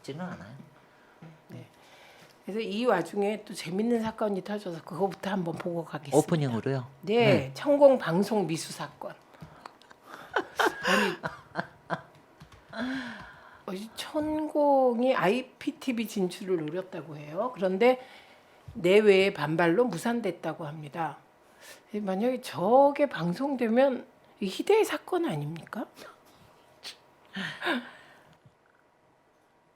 싶지는 않아요. 네. 그래서 이 와중에 또 재밌는 사건이 터져서 그거부터 한번 보고 가겠습니다. 오프닝으로요. 네, 천공 방송 미수 사건. 아니, 천공이 IPTV 진출을 노렸다고 해요. 그런데 내외의 반발로 무산됐다고 합니다. 만약에 저게 방송되면 이 희대의 사건 아닙니까?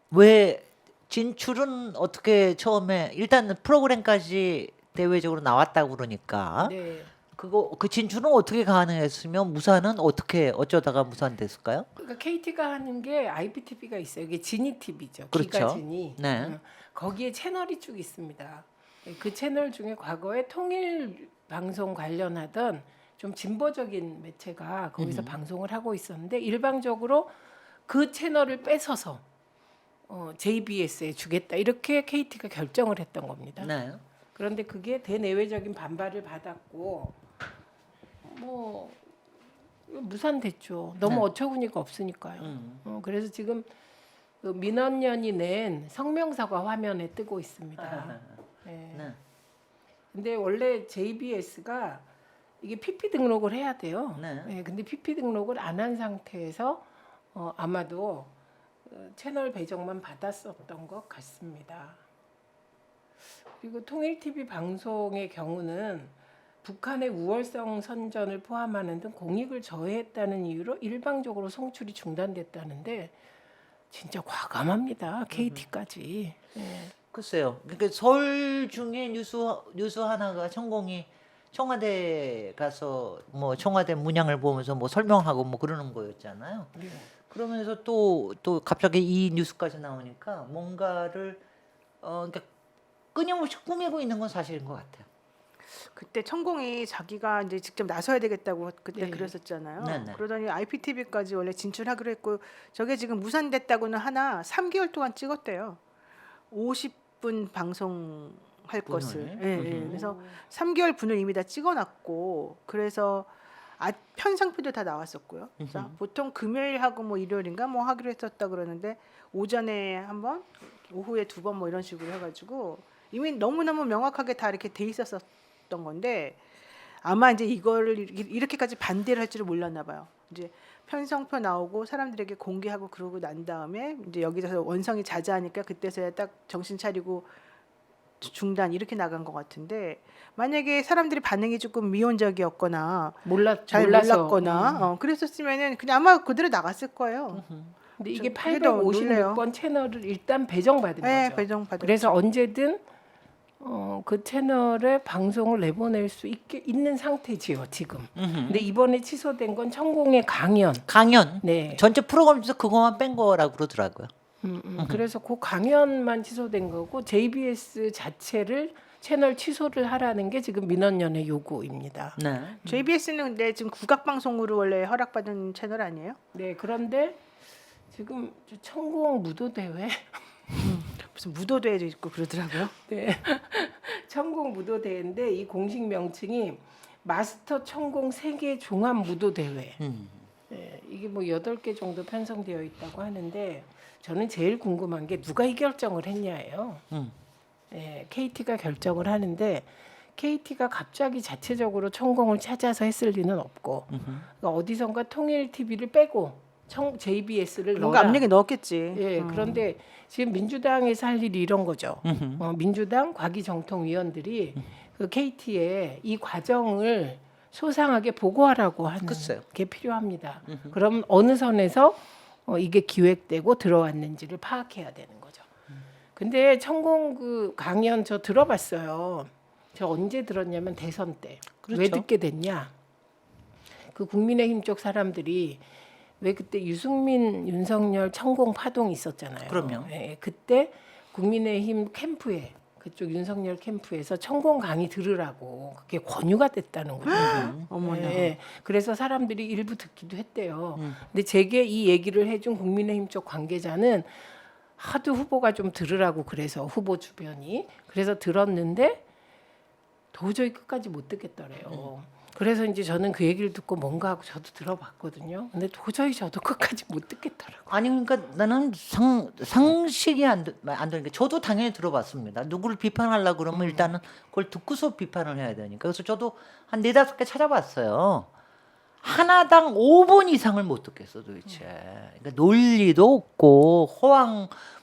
왜 진출은 어떻게 처음에 일단 프로그램까지 대외적으로 나왔다고 그러니까 네. 그 진출은 어떻게 가능했으면 무산은 어떻게 어쩌다가 무산됐을까요? 그러니까 KT가 하는 게 IPTV가 있어요. 이게 지니 TV죠. 그렇죠. 기가지니. 네. 거기에 채널이 쭉 있습니다. 그 채널 중에 과거에 통일 방송 관련하던 좀 진보적인 매체가 거기서 방송을 하고 있었는데 일방적으로 그 채널을 뺏어서 JBS에 주겠다 이렇게 KT가 결정을 했던 겁니다. 네. 그런데 그게 대내외적인 반발을 받았고 뭐 무산됐죠. 너무 네. 어처구니가 없으니까요. 그래서 지금 그 민원연이 낸 성명서가 화면에 뜨고 있습니다. 네. 네. 근데 원래 JBS가 이게 PP 등록을 해야 돼요. 네. 근데 PP 등록을 안 한 상태에서 아마도 채널 배정만 받았었던 것 같습니다. 그리고 통일TV 방송의 경우는 북한의 우월성 선전을 포함하는 등 공익을 저해했다는 이유로 일방적으로 송출이 중단됐다는데 진짜 과감합니다. KT까지. 글쎄요. 그러니까 설 중에 뉴스 하나가 천공이 청와대 가서 뭐 청와대 문양을 보면서 뭐 설명하고 뭐 그러는 거였잖아요. 네. 그러면서 또 갑자기 이 뉴스까지 나오니까 뭔가를 그러니까 끊임없이 꾸미고 있는 건 사실인 것 같아요. 그때 천공이 자기가 이제 직접 나서야 되겠다고 그때 네. 그랬었잖아요. 네네. 그러더니 IPTV까지 원래 진출하기로 했고 저게 지금 무산됐다고는 하나 3개월 동안 찍었대요. 50분 방송할 분을? 것을. 그래서 3개월 분을 이미 다 찍어놨고 그래서 편성표도 다 나왔었고요. 자, 보통 금요일하고 뭐 일요일인가 뭐 하기로 했었다 그러는데 오전에 한 번, 오후에 2번 뭐 이런 식으로 해가지고 이미 너무너무 명확하게 다 이렇게 돼 있었던 건데 아마 이제 이거를 이렇게까지 반대를 할 줄은 몰랐나 봐요. 이제 편성표 나오고 사람들에게 공개하고 그러고 난 다음에 이제 여기서 원성이 자자하니까 그때서야 딱 정신 차리고 중단 이렇게 나간 것 같은데 만약에 사람들이 반응이 조금 미온적이었거나 잘 몰라서. 몰랐거나 그랬었으면은 그냥 아마 그대로 나갔을 거예요. 근데 이게 그게 더 놀래요. 856번 채널을 일단 배정받은 네, 거죠. 배정받았죠. 그래서 언제든 그 채널에 방송을 내보낼 수 있는 상태지요 지금. 근데 이번에 취소된 건 천공의 강연. 네. 전체 프로그램에서 그것만 뺀 거라고 그러더라고요. 그래서 그 강연만 취소된 거고 JBS 자체를 채널 취소를 하라는 게 지금 민원연의 요구입니다. 네. JBS는 근데 지금 국악방송으로 원래 허락받은 채널 아니에요? 네, 그런데 지금 천공 무도대회 무슨 무도대회도 있고 그러더라고요. 네. 천공 무도대회인데 이 공식 명칭이 마스터 천공 세계 종합 무도대회. 네, 이게 뭐 8개 정도 편성되어 있다고 하는데 저는 제일 궁금한 게 누가 이 결정을 했냐예요. 네, KT가 결정을 하는데 KT가 갑자기 자체적으로 천공을 찾아서 했을 리는 없고 그러니까 어디선가 통일 TV를 빼고 JBS를 뭔가 넣어라. 압력이 넣었겠지. 예, 그런데 지금 민주당에서 할 일이 이런 거죠. 민주당 과기정통위원들이 그 KT에 이 과정을 소상하게 보고하라고 하는 글쎄요. 게 필요합니다. 그럼 어느 선에서 이게 기획되고 들어왔는지를 파악해야 되는 거죠. 근데 천공 그 강연 저 들어봤어요. 저 언제 들었냐면 대선 때. 왜 그렇죠. 듣게 됐냐? 그 국민의힘 쪽 사람들이 왜 그때 유승민, 윤석열 천공 파동이 있었잖아요. 그럼요. 예, 그때 국민의힘 캠프에 그쪽 윤석열 캠프에서 천공 강의 들으라고 그게 권유가 됐다는 거예요. 어머나. 예, 그래서 사람들이 일부 듣기도 했대요. 근데 제게 이 얘기를 해준 국민의힘 쪽 관계자는 하도 후보가 좀 들으라고 그래서 후보 주변이 그래서 들었는데 도저히 끝까지 못 듣겠더래요. 그래서 이제 저는 그 얘기를 듣고 뭔가 하고 저도 들어봤거든요. 근데 도저히 저도 끝까지 못 듣겠더라고요. 아니 그러니까 나는 상식이 안 되니까 저도 당연히 들어봤습니다. 누구를 비판하려고 그러면 일단은 그걸 듣고서 비판을 해야 되니까. 그래서 저도 한 4-5개 찾아봤어요. 하나당 5분 이상을 못 듣겠어 도대체. 그러니까 논리도 없고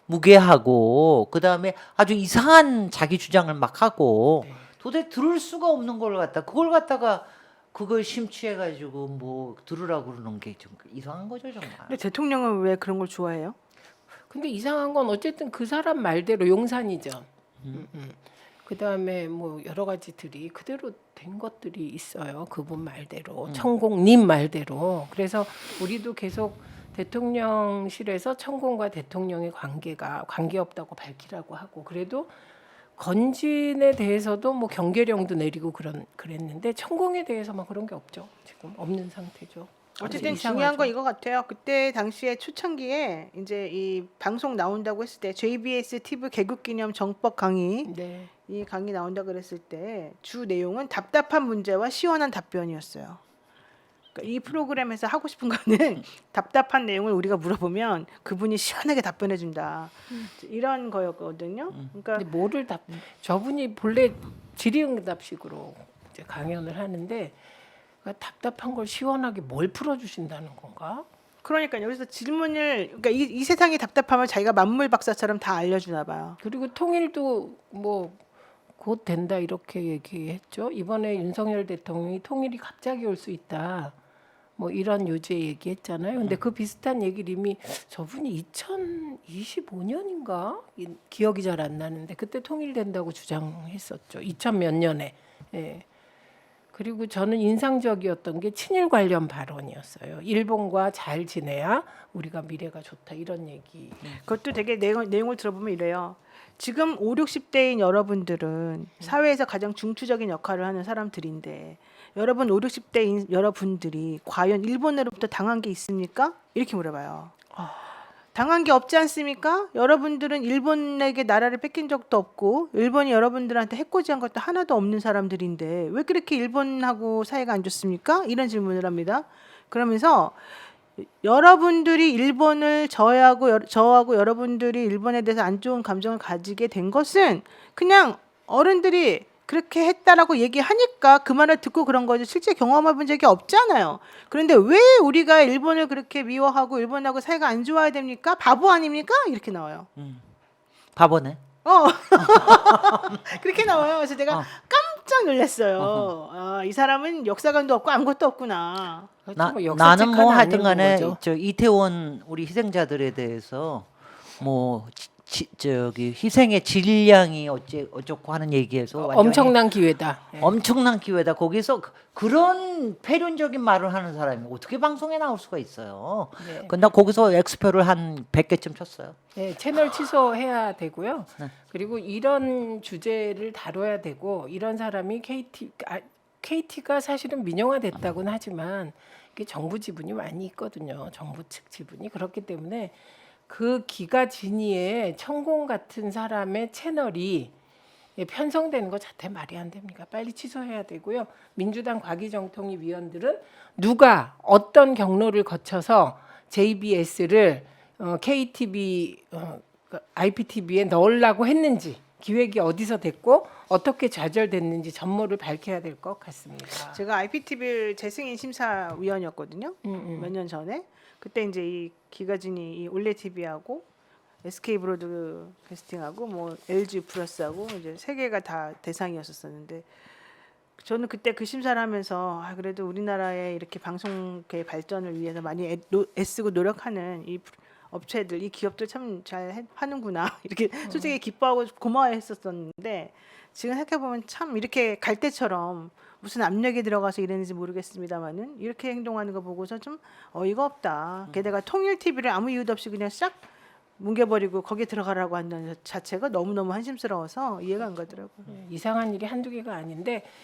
호황무계하고 그다음에 아주 이상한 자기 주장을 막 하고 네. 도대체 들을 수가 없는 걸 갖다 그걸 갖다가 그걸 심취해가지고 뭐 들으라고 그러는 게 좀 이상한 거죠 정말. 근데 대통령은 왜 그런 걸 좋아해요? 근데 이상한 건 어쨌든 그 사람 말대로 용산이죠. 그다음에 뭐 여러 가지들이 그대로 된 것들이 있어요. 그분 말대로 천공님 말대로. 그래서 우리도 계속 대통령실에서 천공과 대통령의 관계가 관계없다고 밝히라고 하고 그래도 건진에 대해서도 뭐 경계령도 내리고 그랬는데 천공에 대해서만 그런 게 없죠. 지금 없는 상태죠. 어쨌든 아주 중요한 건 이상하죠. 이거 같아요. 그때 당시에 초창기에 이제 이 방송 나온다고 했을 때 JBS TV 개국기념 정법 강의 네. 이 강의 나온다 그랬을 때 주 내용은 답답한 문제와 시원한 답변이었어요. 그러니까 이 프로그램에서 하고 싶은 거는 답답한 내용을 우리가 물어보면 그분이 시원하게 답변해 준다. 이런 거였거든요. 그러니까 근데 뭐를 저분이 본래 질의응답식으로 이제 강연을 하는데 그러니까 답답한 걸 시원하게 뭘 풀어주신다는 건가? 그러니까 여기서 질문을 그러니까 이 세상이 답답하면 자기가 만물 박사처럼 다 알려주나 봐요. 그리고 통일도 뭐 곧 된다 이렇게 얘기했죠. 이번에 윤석열 대통령이 통일이 갑자기 올 수 있다. 뭐 이런 요지의 얘기했잖아요. 근데 그 비슷한 얘기를 이미 저분이 2025년인가 기억이 잘 안 나는데 그때 통일된다고 주장했었죠. 2000 몇 년에. 예. 그리고 저는 인상적이었던 게 친일 관련 발언이었어요. 일본과 잘 지내야 우리가 미래가 좋다 이런 얘기. 그것도 되게 내용을 들어보면 이래요. 지금 5, 60대인 여러분들은 사회에서 가장 중추적인 역할을 하는 사람들인데 여러분 5, 60대인 여러분들이 과연 일본으로부터 당한 게 있습니까? 이렇게 물어봐요. 당한 게 없지 않습니까? 여러분들은 일본에게 나라를 뺏긴 적도 없고 일본이 여러분들한테 해코지한 것도 하나도 없는 사람들인데 왜 그렇게 일본하고 사이가 안 좋습니까? 이런 질문을 합니다. 그러면서 여러분들이 일본을 저하고 여러분들이 일본에 대해서 안 좋은 감정을 가지게 된 것은 그냥 어른들이 그렇게 했다라고 얘기하니까 그 말을 듣고 그런 거지 실제 경험해 본 적이 없잖아요. 그런데 왜 우리가 일본을 그렇게 미워하고 일본하고 사이가 안 좋아야 됩니까? 바보 아닙니까? 이렇게 나와요. 바보네. 그렇게 나와요. 그래서 내가 깜짝 놀랐어요. 이 사람은 역사관도 없고 아무것도 없구나. 뭐 나는 뭐 역사책은 하여튼간에 아닌 거죠. 저 이태원 우리 희생자들에 대해서 뭐 저기 희생의 질량이 어쩌고 하는 얘기에서 완전히 엄청난 기회다. 예. 엄청난 기회다. 거기서 그런 패륜적인 말을 하는 사람이 어떻게 방송에 나올 수가 있어요. 네. 근데 나 거기서 엑스표를 한 100개쯤 쳤어요. 네, 채널 취소해야 되고요. 네. 그리고 이런 주제를 다뤄야 되고 이런 사람이 KT가 사실은 민영화됐다고는 하지만 이게 정부 지분이 많이 있거든요. 정부 측 지분이 그렇기 때문에 그 기가 진위의 천공 같은 사람의 채널이 편성되는 것 자체 말이 안 됩니까? 빨리 취소해야 되고요. 민주당 과기정통위 위원들은 누가 어떤 경로를 거쳐서 JBS를 KTV, IPTV에 넣으려고 했는지 기획이 어디서 됐고 어떻게 좌절됐는지 전모를 밝혀야 될 것 같습니다. 제가 IPTV 재승인 심사위원이었거든요. 몇 년 전에. 그때 이제 이 기가진이 이 올레 TV하고 SK 브로드캐스팅하고 뭐 LG 플러스하고 이제 세 개가 다 대상이었었는데 저는 그때 그 심사를 하면서 그래도 우리나라의 이렇게 방송계 발전을 위해서 많이 애쓰고 노력하는 이 업체들, 이 기업들 참 잘 하는구나 이렇게 솔직히 기뻐하고 고마워했었는데 지금 생각해 보면 참 이렇게 갈대처럼 무슨 압력이 들어가서 이랬는지 모르겠습니다만은 이렇게 행동하는 거 보고서 좀 어이가 없다. 게다가 통일 TV를 아무 이유도 없이 그냥 싹 뭉개버리고 거기에 들어가라고 한다는 자체가 너무너무 한심스러워서 이해가 안 가더라고요. 이상한 일이 한두 개가 아닌데